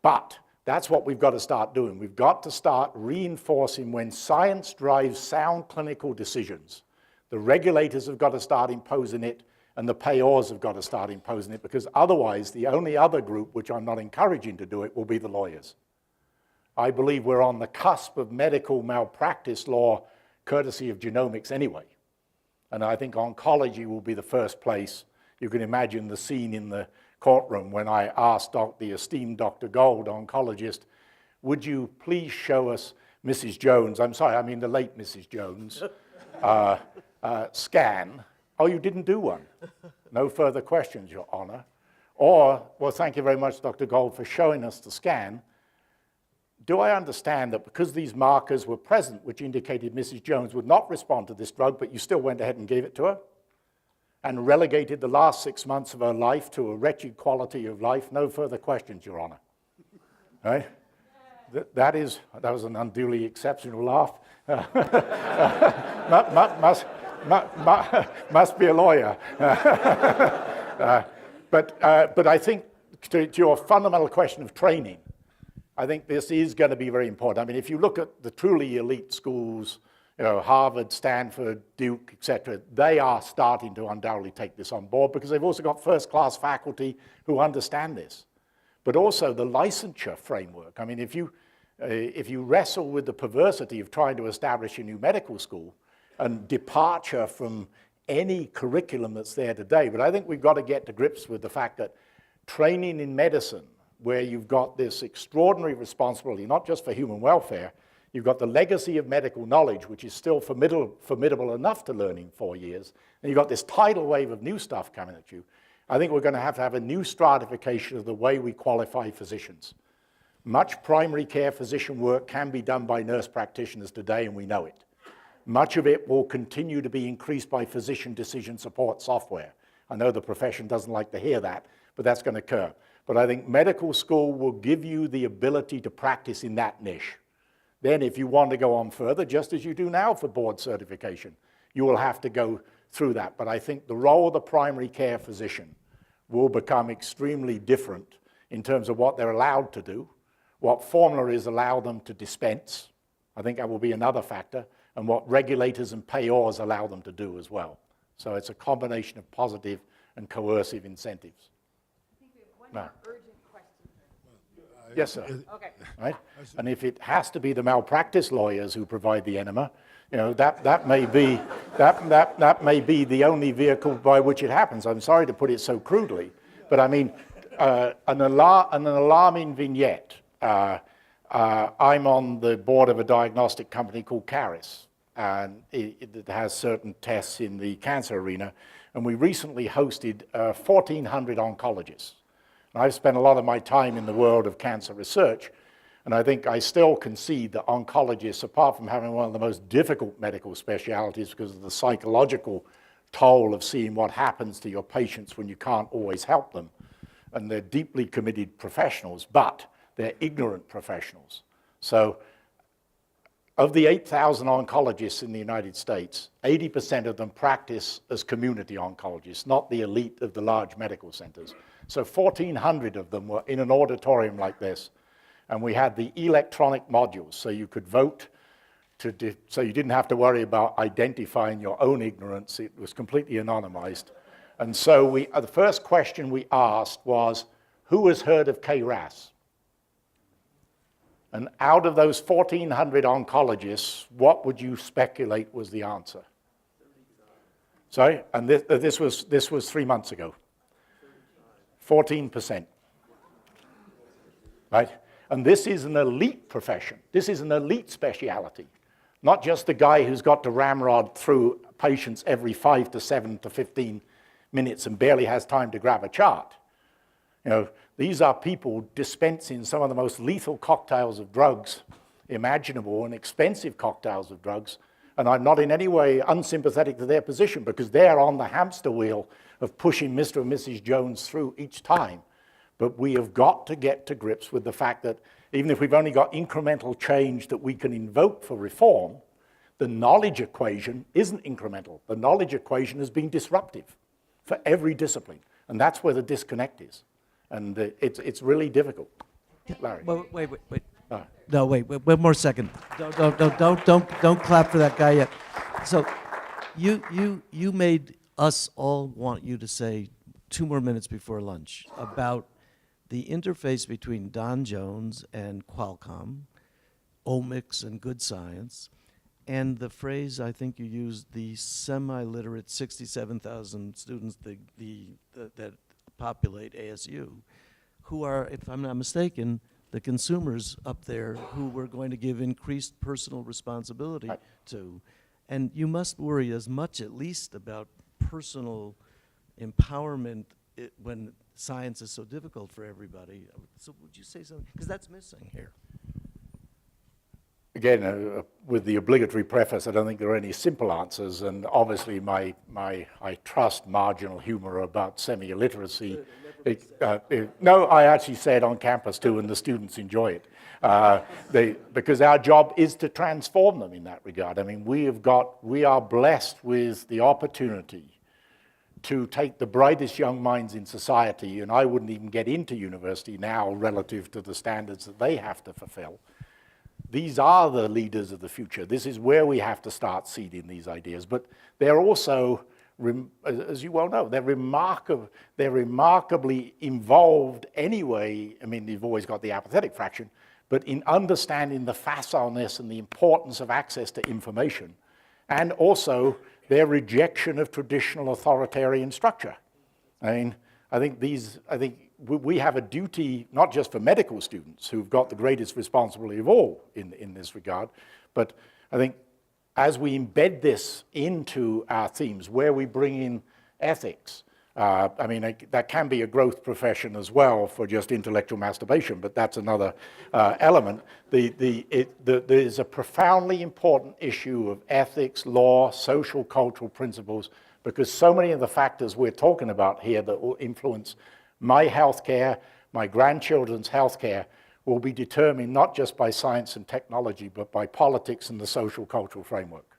But that's what we've got to start doing. We've got to start reinforcing when science drives sound clinical decisions. The regulators have got to start imposing it, and the payers have got to start imposing it, because otherwise the only other group, which I'm not encouraging to do it, will be the lawyers. I believe we're on the cusp of medical malpractice law, courtesy of genomics anyway. And I think oncology will be the first place You can imagine the scene in the courtroom when I asked the esteemed Dr. Gold, oncologist, would you please show us Mrs. Jones, I'm sorry, I mean the late Mrs. Jones, scan. Oh, you didn't do one. No further questions, Your Honor. Or, well, thank you very much, Dr. Gold, for showing us the scan. Do I understand that because these markers were present, which indicated Mrs. Jones would not respond to this drug, but you still went ahead and gave it to her? And relegated the last 6 months of her life to a wretched quality of life? No further questions, Your Honor. Right? That was an unduly exceptional laugh. Must be a lawyer. But I think to your fundamental question of training, I think this is going to be very important. I mean, if you look at the truly elite schools, Harvard, Stanford, Duke, etc., they are starting to undoubtedly take this on board because they've also got first-class faculty who understand this. But also the licensure framework. I mean, if you wrestle with the perversity of trying to establish a new medical school and departure from any curriculum that's there today, but I think we've got to get to grips with the fact that training in medicine, where you've got this extraordinary responsibility, not just for human welfare, you've got the legacy of medical knowledge, which is still formidable enough to learn in 4 years, and you've got this tidal wave of new stuff coming at you. I think we're going to have a new stratification of the way we qualify physicians. Much primary care physician work can be done by nurse practitioners today, and we know it. Much of it will continue to be increased by physician decision support software. I know the profession doesn't like to hear that, but that's going to occur. But I think medical school will give you the ability to practice in that niche. Then if you want to go on further, just as you do now for board certification, you will have to go through that. But I think the role of the primary care physician will become extremely different in terms of what they're allowed to do, what formularies allow them to dispense. I think that will be another factor, and what regulators and payors allow them to do as well. So it's a combination of positive and coercive incentives. No. Urgent question. Yes, sir. Okay. Right? And if it has to be the malpractice lawyers who provide the enema, that may be the only vehicle by which it happens. I'm sorry to put it so crudely, but I mean, an alarming vignette. I'm on the board of a diagnostic company called Caris, and it has certain tests in the cancer arena, and we recently hosted 1,400 oncologists. I've spent a lot of my time in the world of cancer research, and I think I still concede that oncologists, apart from having one of the most difficult medical specialties because of the psychological toll of seeing what happens to your patients when you can't always help them, and they're deeply committed professionals, but they're ignorant professionals. So of the 8,000 oncologists in the United States, 80% of them practice as community oncologists, not the elite of the large medical centers. So 1,400 of them were in an auditorium like this, and we had the electronic modules, so you could vote, so you didn't have to worry about identifying your own ignorance. It was completely anonymized. And so the first question we asked was, who has heard of KRAS? And out of those 1,400 oncologists, what would you speculate was the answer? Sorry, and this was 3 months ago. 14%. Right? And this is an elite profession. This is an elite speciality. Not just the guy who's got to ramrod through patients every 5 to 7 to 15 minutes and barely has time to grab a chart. These are people dispensing some of the most lethal cocktails of drugs imaginable and expensive cocktails of drugs. And I'm not in any way unsympathetic to their position because they're on the hamster wheel of pushing Mr. and Mrs. Jones through each time. But we have got to get to grips with the fact that even if we've only got incremental change that we can invoke for reform, the knowledge equation isn't incremental. The knowledge equation is being disruptive for every discipline. And that's where the disconnect is. And it's really difficult. Larry. Well, wait. No, wait, one more second. Don't clap for that guy yet. So, you made us all want you to say 2 more minutes before lunch about the interface between Don Jones and Qualcomm, omics and good science, And the phrase I think you used, the semi-literate 67,000 students that populate ASU, who are, if I'm not mistaken, the consumers up there who we're going to give increased personal responsibility to. And you must worry as much, at least, about personal empowerment when science is so difficult for everybody. So would you say something? Because that's missing here. Again, with the obligatory preface, I don't think there are any simple answers, and obviously I trust marginal humor about semi-illiteracy. No, I actually say it on campus too, and the students enjoy it. Because our job is to transform them in that regard. I mean, we are blessed with the opportunity to take the brightest young minds in society, and I wouldn't even get into university now relative to the standards that they have to fulfill. These are the leaders of the future. This is where we have to start seeding these ideas. But they're also, as you well know, they're remarkably involved anyway. I mean, you've always got the apathetic fraction, but in understanding the facileness and the importance of access to information, and also their rejection of traditional authoritarian structure. I mean, I think we have a duty, not just for medical students who've got the greatest responsibility of all in this regard, but I think as we embed this into our themes, where we bring in ethics, I mean, that can be a growth profession as well for just intellectual masturbation, but that's another element. There's a profoundly important issue of ethics, law, social, cultural principles, because so many of the factors we're talking about here that will influence my healthcare, my grandchildren's healthcare, will be determined not just by science and technology, but by politics and the social cultural framework.